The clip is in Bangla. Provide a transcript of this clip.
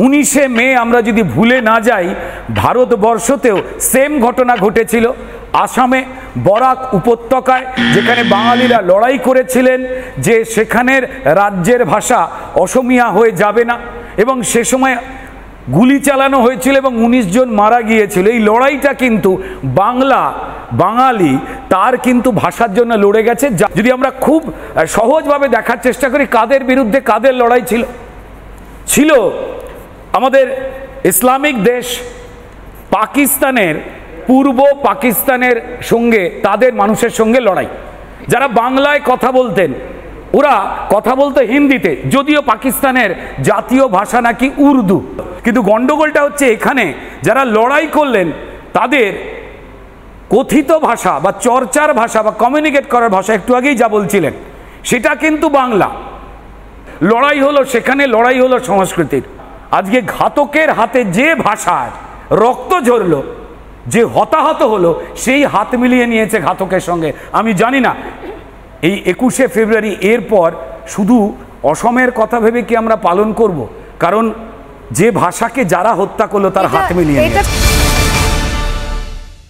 19শে মে আমরা যদি ভুলে না যাই, ভারতবর্ষতেও সেম ঘটনা ঘটেছিল। আসামে বরাক উপত্যকায় যেখানে বাঙালিরা লড়াই করেছিলেন যে সেখানের রাজ্যের ভাষা অসমিয়া হয়ে যাবে না, এবং সে সময় গুলি চালানো হয়েছিল এবং 19 জন মারা গিয়েছিল। এই লড়াইটা কিন্তু বাঙালি তার কিন্তু ভাষার জন্য লড়ে গেছে। যদি আমরা খুব সহজভাবে দেখার চেষ্টা করি কাদের বিরুদ্ধে কাদের লড়াই ছিল আমাদের ইসলামিক দেশ পাকিস্তানের, পূর্ব পাকিস্তানের সঙ্গে তাদের মানুষের সঙ্গে লড়াই। যারা বাংলায় কথা বলতেন ওরা কথা বলতো হিন্দিতে, যদিও পাকিস্তানের জাতীয় ভাষা নাকি উর্দু। কিন্তু গন্ডগোলটা হচ্ছে এখানে যারা লড়াই করলেন তাদের কথিত ভাষা বা চর্চার ভাষা বা কমিউনিকেট করার ভাষা, একটু আগেই যা বলছিলেন সেটা কিন্তু বাংলা। লড়াই হলো সেখানে, লড়াই হলো সংস্কৃতির। আজকে ঘাতকের হাতে যে ভাষায় রক্ত ঝরলো, যে হতাহত হলো, সেই হাত মিলিয়ে নিয়েছে ঘাতকের সঙ্গে। আমি জানি না এই 21শে ফেব্রুয়ারি এরপর শুধু অসমের কথা ভেবে কি আমরা পালন করব? কারণ যে ভাষাকে যারা হত্যা করলো তার হাত মিলিয়ে নিয়েছে।